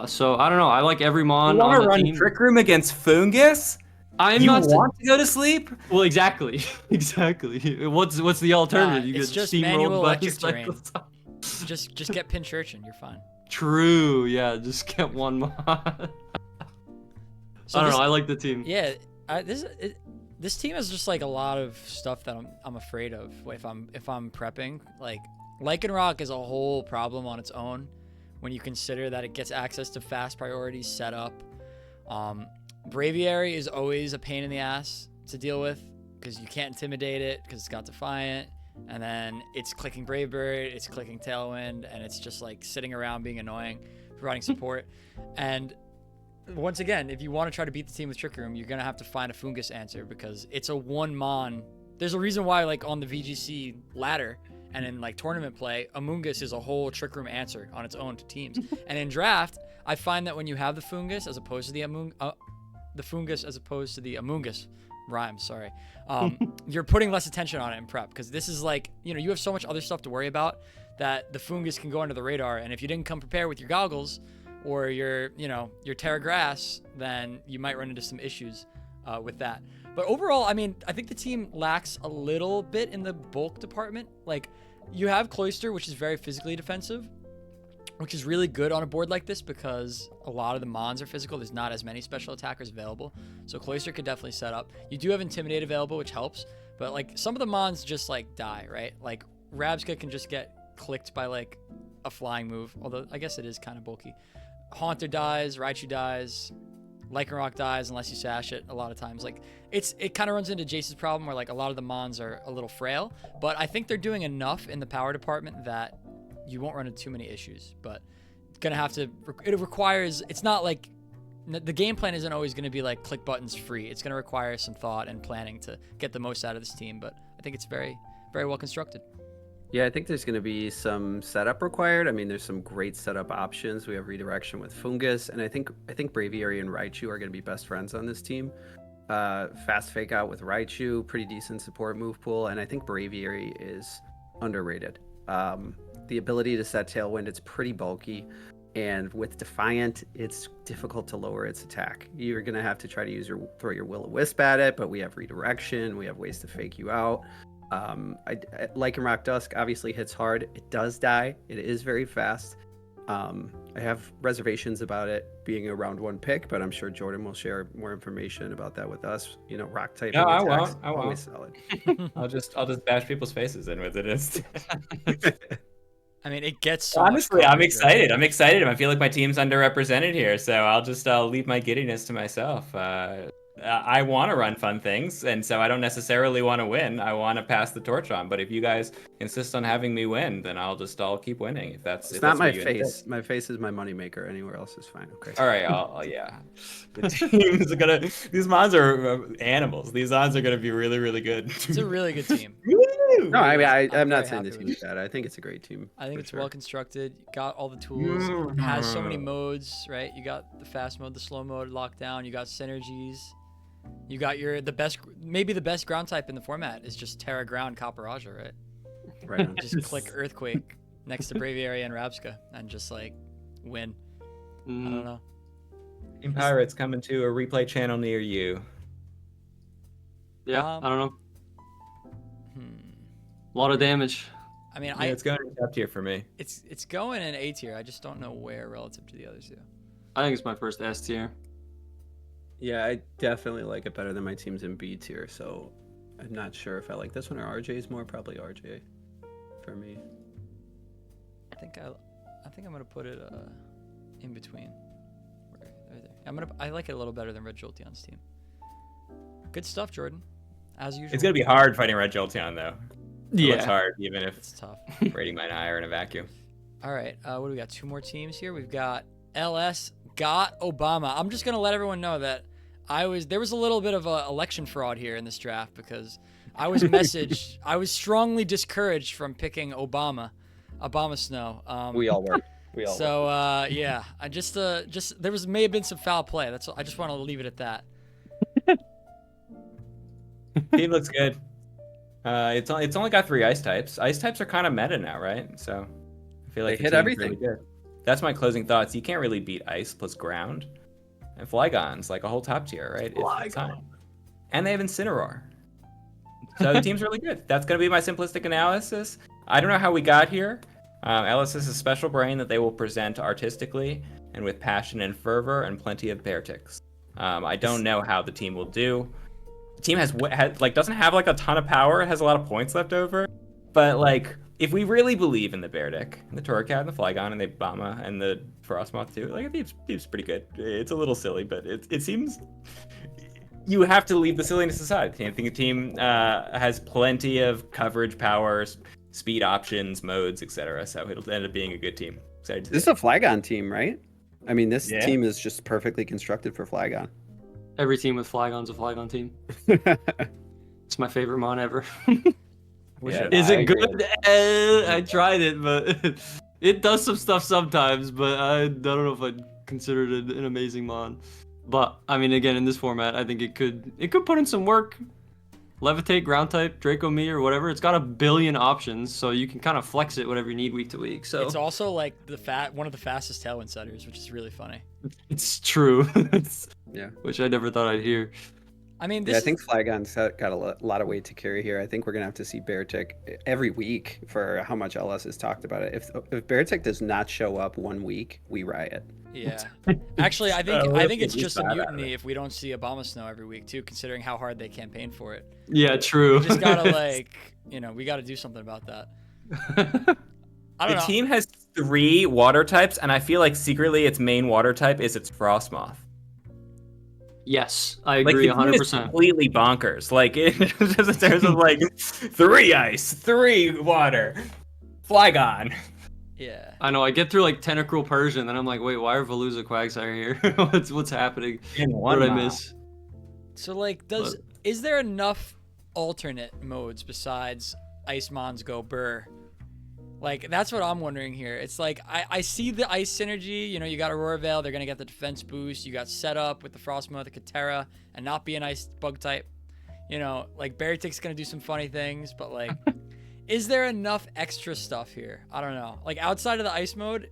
So I don't know. I like every Mon You want on to the run team. Trick Room against Fungus? You want to go to sleep? Well, exactly. What's the alternative? You it's get just steamrolled manual by electric terrain. Cyclops. Just get Pincurchin, you're fine. True. Yeah, just get one Mon. So I don't know. I like the team. Yeah, this team has just like a lot of stuff that I'm afraid of if I'm prepping. Like Lycanroc is a whole problem on its own when you consider that it gets access to fast priorities set up. Braviary is always a pain in the ass to deal with because you can't intimidate it because it's got Defiant, and then it's clicking Brave Bird, it's clicking Tailwind, and it's just like sitting around being annoying, providing support. And once again, if you want to try to beat the team with Trick Room, you're going to have to find a Fungus answer because it's a one Mon. There's a reason why, like, on the VGC ladder and in, like, tournament play, Amoongus is a whole Trick Room answer on its own to teams. And in draft, I find that when you have the Fungus as opposed to the Fungus as opposed to the Amoongus, rhymes, sorry, you're putting less attention on it in prep because this is like, you have so much other stuff to worry about that the Fungus can go under the radar. And if you didn't come prepared with your goggles or your Terra Grass, then you might run into some issues with that. But overall, I mean, I think the team lacks a little bit in the bulk department. Like, you have Cloyster, which is very physically defensive, which is really good on a board like this because a lot of the Mons are physical. There's not as many special attackers available. So Cloyster could definitely set up. You do have Intimidate available, which helps. But, like, some of the Mons just, like, die, right? Like, Rabska can just get clicked by, like, a flying move. Although, I guess it is kind of bulky. Haunter dies, Raichu dies, Lycanroc dies unless you sash it a lot of times. Like, it kind of runs into Jace's problem where, like, a lot of the Mons are a little frail, but I think they're doing enough in the power department that you won't run into too many issues. But it's gonna have to, it requires, it's not like, the game plan isn't always gonna be like click buttons free. It's gonna require some thought and planning to get the most out of this team, but I think it's very, very well constructed. Yeah, I think there's going to be some setup required. I mean, there's some great setup options. We have redirection with Fungus, and I think Braviary and Raichu are going to be best friends on this team. Fast fake out with Raichu, pretty decent support move pool, and I think Braviary is underrated. The ability to set Tailwind, it's pretty bulky, and with Defiant, it's difficult to lower its attack. You're going to have to try to throw your Will-O-Wisp at it, but we have redirection, we have ways to fake you out. Lycanroc Dusk obviously hits hard. It does die. It is very fast. I have reservations about it being a round 1 pick, but I'm sure Jordan will share more information about that with us. Rock type. No, I attacks, won't. always solid. I'll just bash people's faces in with it instead. I mean, it gets so honestly, much I'm excited. I'm excited. I feel like my team's underrepresented here, so I'll leave my giddiness to myself. I want to run fun things, and so I don't necessarily want to win. I want to pass the torch on. But if you guys insist on having me win, then I'll keep winning. If that's it's if not that's my what you face. insist. My face is my moneymaker. Anywhere else is fine. Okay. All right. Yeah. The teams are gonna. These Mons are animals. These Mons are gonna be really, really good. It's a really good team. No, I mean, I'm not very saying the happy team is bad. I think it's a great team. I think for it's sure. well constructed. Got all the tools. It has so many modes, right? You got the fast mode, the slow mode locked down. You got synergies. You got maybe the best ground type in the format is just Terra Ground Caparaja, right? Right on. Just click Earthquake next to Braviary and Rabska and just like win. I don't know. Team Pirates coming to a replay channel near you. Yeah, I don't know. A lot of damage. I mean, Yeah, it's going in top tier for me. It's going in A tier. I just don't know where relative to the others. Yeah. I think it's my first S tier. Yeah, I definitely like it better than my teams in B tier, so I'm not sure if I like this one or RJ's more. Probably RJ for me. I think I'm gonna put it in between. Right there. I like it a little better than Red Jolteon's team. Good stuff, Jordan. As usual. It's gonna be hard fighting Red Jolteon though. Yeah. It's hard, even if It's tough. Brady might and I are in a vacuum. All right. What do we got? 2 more teams here. We've got LS got Obama. I'm just gonna let everyone know that there was a little bit of a election fraud here in this draft because I was messaged. I was strongly discouraged from picking Obama Snow. We all were. So yeah, I just there may have been some foul play. That's all. I just want to leave it at that. Team looks good. It's only got 3 ice types. Ice types are kind of meta now, right? So I feel like They the hit team's everything. really good. That's my closing thoughts. You can't really beat ice plus ground, and Flygon's like a whole top tier, right? It's time. And they have Incineroar. So the team's really good. That's gonna be my simplistic analysis. I don't know how we got here. LS is a special brain that they will present artistically and with passion and fervor and plenty of bear ticks. I don't know how the team will do. The team doesn't have like a ton of power. It has a lot of points left over, but like if we really believe in the bear tick, and the Torracat, and the Flygon, and the Obama, and the Frostmoth too, like it seems pretty good. It's a little silly, but it seems. You have to leave the silliness aside. I think the team has plenty of coverage, powers, speed options, modes, etc. So it'll end up being a good team. Excited to This is a Flygon team, right? I mean, this Yeah. team is just perfectly constructed for Flygon. Every team with Flygon's a Flygon team. It's my favorite mon ever. Yeah, Is I it agree. good? I tried it, but it does some stuff sometimes. But I don't know if I'd consider it an amazing mon. But I mean, again, in this format, I think it could put in some work. Levitate, ground type, Draco Me, or whatever. It's got a billion options, so you can kind of flex it whatever you need week to week. So It's also like one of the fastest tailwind setters, which is really funny. it's true. Yeah. Which I never thought I'd hear. I mean, Yeah, I think Flygon's got a lot of weight to carry here. I think we're gonna have to see Beartick every week for how much LS has talked about it. If Beartick does not show up one week, we riot. Yeah. Actually, I think it's he's just a bad at mutiny if we don't see Obama Snow every week too, considering how hard they campaign for it. Yeah, true. We just gotta we gotta do something about that. I don't The know. team has 3 water types, and I feel like secretly its main water type is its Frostmoth. Yes, I Like agree the team is 100%. completely bonkers. Like just in terms of like 3 ice, 3 water, Flygon. Yeah. I know. I get through like Tentacruel Persian, and I'm like, wait, why are Veluza Quagsire here? what's happening? In What one did I mob. miss? So like, is there enough alternate modes besides Ice Mons Go Burr? Like, that's what I'm wondering here. It's like, I see the ice synergy. You know, you got Aurora Veil. They're going to get the defense boost. You got set up with the Frostmoth, the Katera, and not be an ice bug type. You know, like, Berrytick's going to do some funny things, but, like, is there enough extra stuff here? I don't know. Like, outside of the ice mode,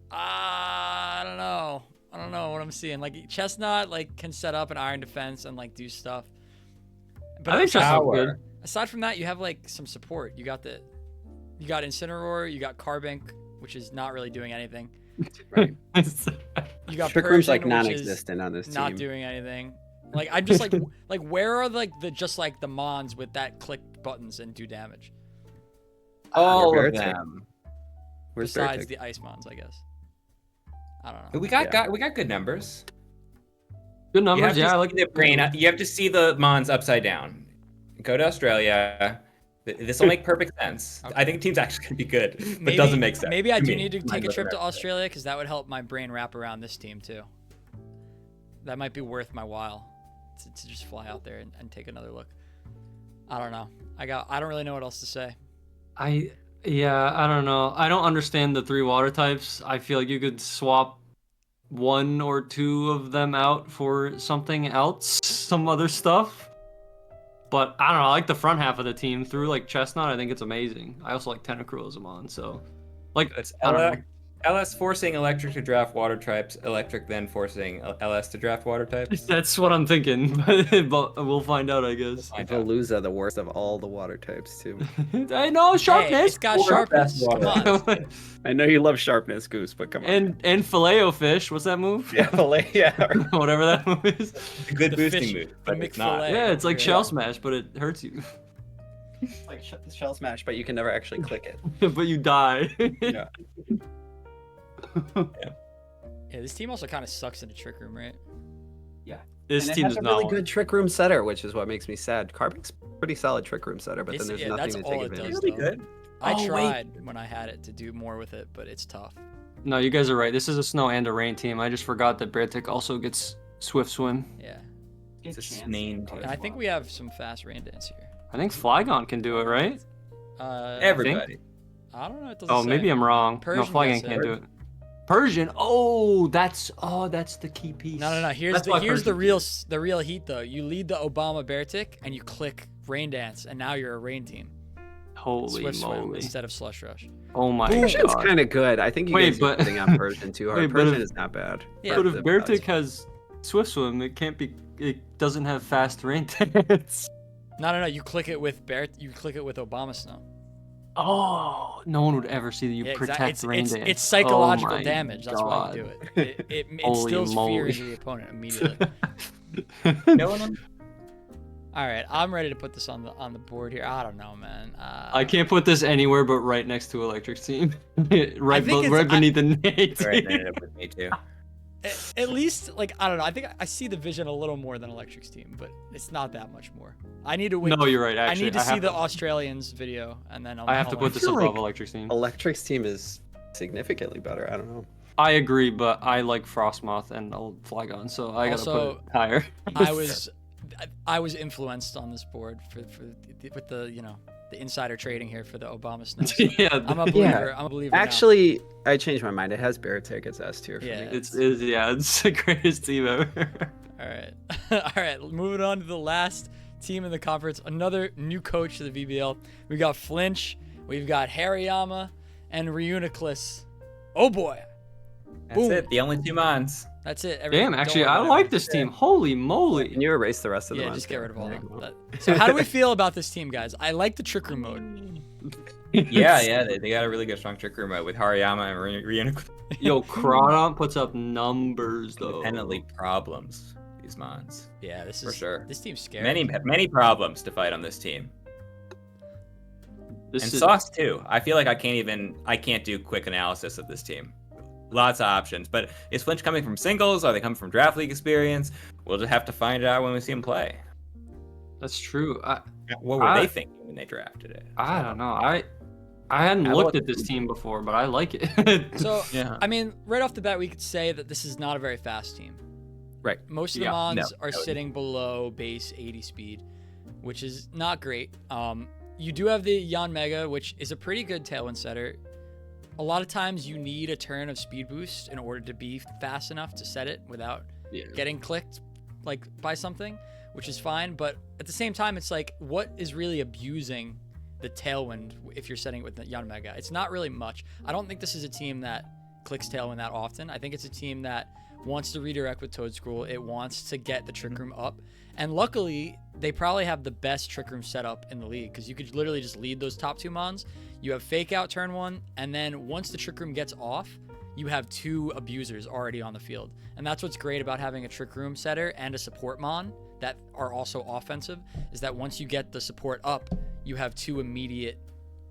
I don't know. I don't know what I'm seeing. Like, Chestnut, like, can set up an iron defense and, like, do stuff. But I think Chestnut's good. aside from that, you have, like, some support. You got Incineroar, you got Carbink, which is not really doing anything. Right. You got Trick Persian, Room's like which is non-existent on this not team. doing anything. Like, I'm just like, like, where are like the Mons with that click buttons and do damage? All Your of Beartick. them. Where's Besides Beartick? the Ice Mons, I guess. I don't know. We got good numbers. Good You have numbers. to Yeah, I see like the brain. You have to see the Mons upside down. Go to Australia. This will make perfect sense. Okay. I think the team's actually gonna be good, but Maybe- doesn't make sense. Maybe I to do me. need to take a trip to Australia. Australia because that would help my brain wrap around this team too. That might be worth my while to just fly out there and take another look. I don't know. I don't really know what else to say. I don't know. I don't understand the 3 water types. I feel like you could swap 1 or 2 of them out for something else, some other stuff. But I don't know. I like the front half of the team through like Chestnut. I think it's amazing. I also like Tentacruel as a mon. So, like, It's I don't know. LS forcing electric to draft water types, electric then forcing LS to draft water types. That's what I'm thinking, but we'll find out, I guess. Veluza, the worst of all the water types, too. I know, Hey, sharpness. it's got sharpness. Come on. I know you love sharpness, Goose, but come on. and Filet-O-Fish, what's that move? Yeah, fillet, yeah. Whatever that move is. It's a good The boosting fish- move, the but it's not. McFillet. Yeah, it's like Yeah. Shell Smash, but it hurts you. It's like shell smash, but you can never actually click it. But you die. Yeah. Yeah, this team also kind of sucks in the trick room, right? This And it team has is a not. really good trick room setter, which is what makes me sad. Carbic's pretty solid trick room setter, but It's- then there's yeah, that's nothing to all take it does, advantage of. Really good. I Oh, wait. tried when I had it to do more with it, but it's tough. No, you guys are right. This is a snow and a rain team. I just forgot that Bertik also gets Swift Swim. Yeah. It's a snane And I think we have some fast rain dance here. I think Flygon can do it, right? Everybody. I don't know. It doesn't Oh, say. maybe I'm wrong. Persian no, Flygon gets it. can't do it. Persian. Oh, that's the key piece. No. Here's That's why the Persian real heat though. You lead the Obama Beartic and you click rain dance, and now you're a rain team. Holy Swift swim moly! instead of slush rush. Oh my Persian's god! kind of good. I think you Wait, guys but- are putting on Persian too hard. Wait, but Persian if- is not bad. Yeah. But if The- Bertik has Swift Swim, it can't be. It doesn't have fast rain dance. No. You click it with You click it with Obama Snow. Oh, no one would ever see that you Yeah, protect It's, rain it's, dance. it's psychological Oh my damage. That's why you do it. It Holy instills fear moly. into the opponent immediately. No one. All right, I'm ready to put this on the board here. I don't know, man. I can't put this anywhere but right next to Electric's team. right think it's- right beneath the Nate Right, team. ended up with me too. At least, like, I don't know. I think I see the vision a little more than Electric's team, but it's not that much more. I need to win. No, you're right. Actually, I need to see have the Australians video, and then I have to put this feel above like- Electric's team. Electric's team is significantly better. I don't know. I agree, but I like Frostmoth and Flygon, so I gotta Also, put it higher. I was influenced on this board with the the insider trading here for the Obama Snow. So yeah, I'm a believer. I'm a believer. now. Actually, I changed my mind. It has Beartic. It's S tier for Yeah. me. it's the greatest team ever. All right, all right. Moving on to the last team in the conference. Another new coach to the VBL. We got Flinch. We've got Hariyama and Reuniclus. Oh boy, That's Boom. it. The only two mons. that's it. Damn, actually, I like this team. Holy moly! Can you erase the rest of the Yeah, ones? just get rid of all There of you them. go. So how do we feel about this team, guys? I like the trick room mode. Yeah, they got a really good strong trick room mode with Hariyama and Ryunic. Yo, Crawdon puts up numbers though. Independently problems. These mons. Yeah, this For is sure. This team's scary. Many problems to fight on this team. This And is Sauce too. I feel like I can't do quick analysis of this team. Lots of options. But is Flinch coming from singles? Are they coming from draft league experience? We'll just have to find out when we see him play. that's true. What were I- they thinking when they drafted it? I don't know. I hadn't I looked look- at this team before, but I like it. So Yeah. I mean, right off the bat, we could say that this is not a very fast team. Right. Most of the Yeah, mons no, are that would- sitting below base 80 speed, which is not great. You do have the Yanmega, which is a pretty good tailwind setter. A lot of times you need a turn of speed boost in order to be fast enough to set it without Yeah. getting clicked like by something, which is fine. But at the same time, it's like, what is really abusing the tailwind if you're setting it with the Yanmega? It's not really much. I don't think this is a team that clicks tailwind that often. I think it's a team that wants to redirect with Toad Scroll. It wants to get the trick room up. And luckily, they probably have the best trick room setup in the league, because you could literally just lead those top two mons. You have fake out turn one, and then once the trick room gets off, you have two abusers already on the field. And that's what's great about having a trick room setter and a support mon that are also offensive, is that once you get the support up, you have two immediate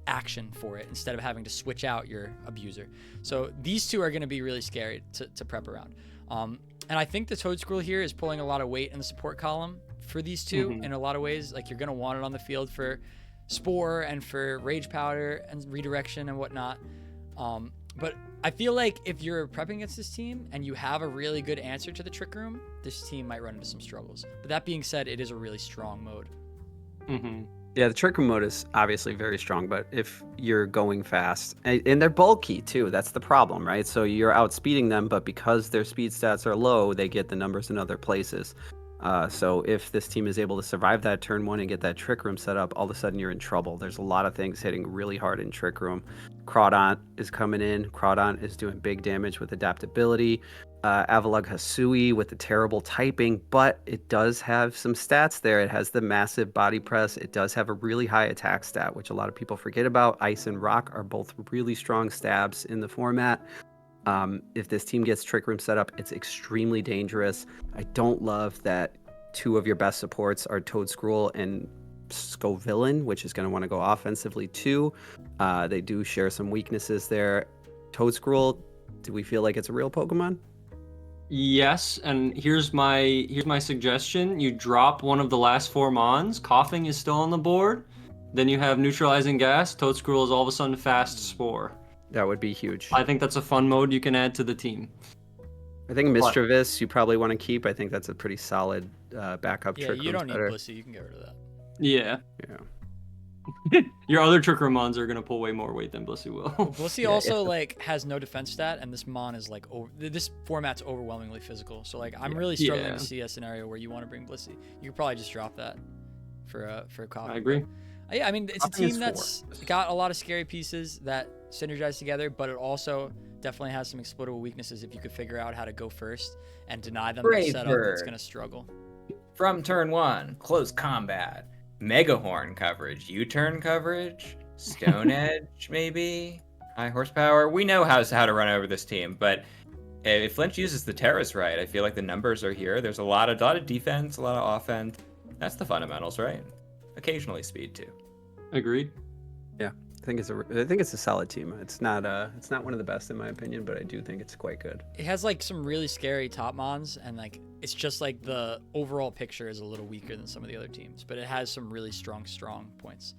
action for it instead of having to switch out your abuser. So these two are going to be really scary to prep around. And I think the Toad Scroll here is pulling a lot of weight in the support column for these two in a lot of ways. Like, you're going to want it on the field for Spore and for Rage Powder and redirection and whatnot. But I feel like if you're prepping against this team and you have a really good answer to the trick room, this team might run into some struggles. But that being said, it is a really strong mode. Mm-hmm. Yeah, the trick room mode is obviously very strong, but if you're going fast, and they're bulky too, that's the problem, right? So you're outspeeding them, but because their speed stats are low, they get the numbers in other places. So if this team is able to survive that turn 1 and get that Trick Room set up, all of a sudden you're in trouble. There's a lot of things hitting really hard in Trick Room. Crawdont is coming in. Crawdont is doing big damage with adaptability. Avalugg Hasui with the terrible typing, but it does have some stats there. It has the massive body press. It does have a really high attack stat, which a lot of people forget about. Ice and Rock are both really strong stabs in the format. If this team gets Trick Room set up, it's extremely dangerous. I don't love that 2 of your best supports are Toadscruel and Scovillain, which is going to want to go offensively too. They do share some weaknesses there. Toadscruel, do we feel like it's a real Pokemon? Yes, and here's my suggestion. You drop one of the last 4 Mons. Coughing is still on the board. Then you have Neutralizing Gas. Toadscruel is all of a sudden Fast Spore. That would be huge. I think that's a fun mode you can add to the team. I think Mischievous you probably want to keep. I think that's a pretty solid backup trick. Yeah, you don't need Blissey. You can get rid of that. Yeah. Your other Trick Room Mons are gonna pull way more weight than Blissey will. Blissey also like has no defense stat, and this Mon is like this format's overwhelmingly physical. So like I'm really struggling to see a scenario where you want to bring Blissey. You could probably just drop that for a Coffee. I agree. Yeah, I mean it's a team that's got a lot of scary pieces that synergize together, but it also definitely has some exploitable weaknesses if you could figure out how to go first and deny them the setup. It's gonna struggle. From turn 1, close combat. Megahorn coverage, U-turn coverage, Stone Edge maybe, high horsepower. We know how to run over this team, but if Flinch uses the Terras right, I feel like the numbers are here. There's a lot of defense, a lot of offense. That's the fundamentals, right? Occasionally speed too. Agreed. Yeah, I think it's a solid team. It's not one of the best in my opinion, but I do think it's quite good. It has like some really scary top Mons, and like it's just like the overall picture is a little weaker than some of the other teams, but it has some really strong points.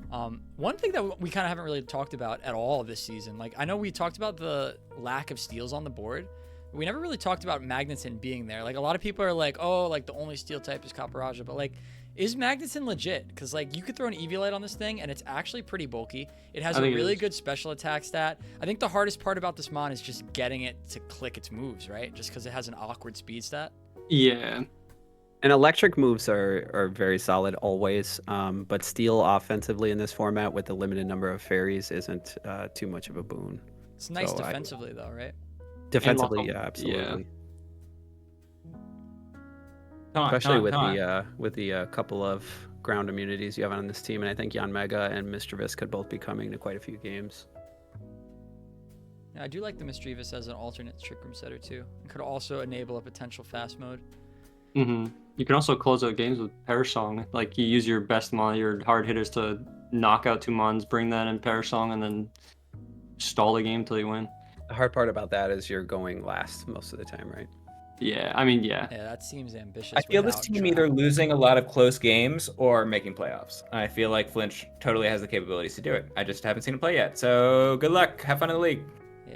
One thing that we kind of haven't really talked about at all this season, like I know we talked about the lack of steals on the board, but we never really talked about Magneton being there. Like a lot of people are like, oh, like the only steel type is Caparaja, but like, is Magneton legit? Because like you could throw an Eviolite on this thing and it's actually pretty bulky. It has a really good special attack stat. I think the hardest part about this Mon is just getting it to click its moves, right? Just because it has an awkward speed stat. Yeah. And electric moves are very solid always, but steel offensively in this format with the limited number of fairies isn't too much of a boon. It's nice defensively though, right? Defensively, yeah, absolutely. Especially with the couple of ground immunities you have on this team, and I think Yanmega and Mischievous could both be coming to quite a few games. Yeah, I do like the Mischievous as an alternate Trick Room setter too. It could also enable a potential fast mode. Mm-hmm. You can also close out games with Perish Song. Like you use your best Mon, your hard hitters to knock out 2 Mons, bring that in Perish Song, and then stall the game till you win. The hard part about that is you're going last most of the time, right? Yeah, I mean, yeah. Yeah, that seems ambitious. I feel this team either losing a lot of close games or making playoffs. I feel like Flinch totally has the capabilities to do it. I just haven't seen him play yet. So good luck. Have fun in the league.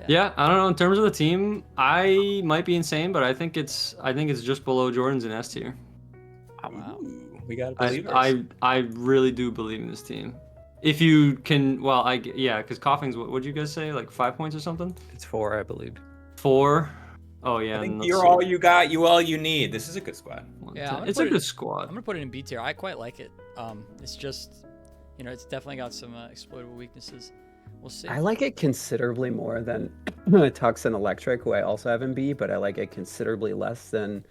Yeah, I don't know. In terms of the team, I might be insane, but I think it's just below Jordan's in S tier. Wow. We gotta believe I really do believe in this team. If you can, well, because Coughing's, what'd you guys say? Like 5 points or something? It's 4, I believe. 4? Oh yeah. I think you're all you got, all you need. This is a good squad. Yeah, it's a good squad. I'm gonna put it in B tier. I quite like it. It's just, it's definitely got some exploitable weaknesses. We'll see. I like it considerably more than Tux and Electric, who I also have in B, but I like it considerably less than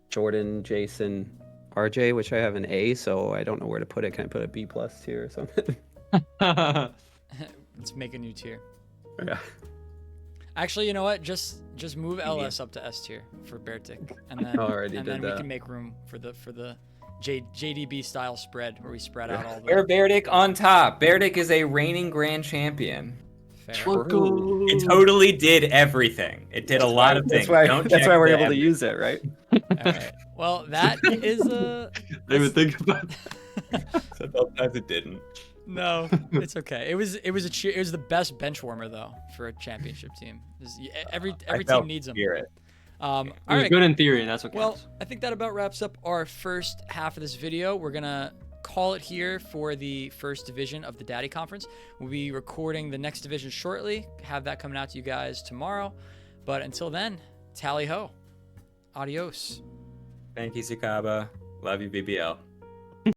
Jordan, Jason, RJ, which I have in A. So I don't know where to put it. Can I put a B+ tier or something? Let's make a new tier. Yeah. Actually, you know what? Just move LS up to S tier for Beartic, and then we can make room for the JDB style spread where we spread out all the. Where Beartic on top. Beartic is a reigning grand champion. Fair. It totally did everything. It did a lot of things. That's why we're able to use it, right? All right. Well, that is a. I didn't think about that. Sometimes it didn't. No, it's okay. It was the best bench warmer though for a championship team. Every team needs them. It was good in theory, and that's what counts. Well, I think that about wraps up our first half of this video. We're gonna call it here for the first division of the Daddy Conference. We'll be recording the next division shortly. Have that coming out to you guys tomorrow. But until then, tally ho. Adios. Thank you, Sukaba. Love you, BBL.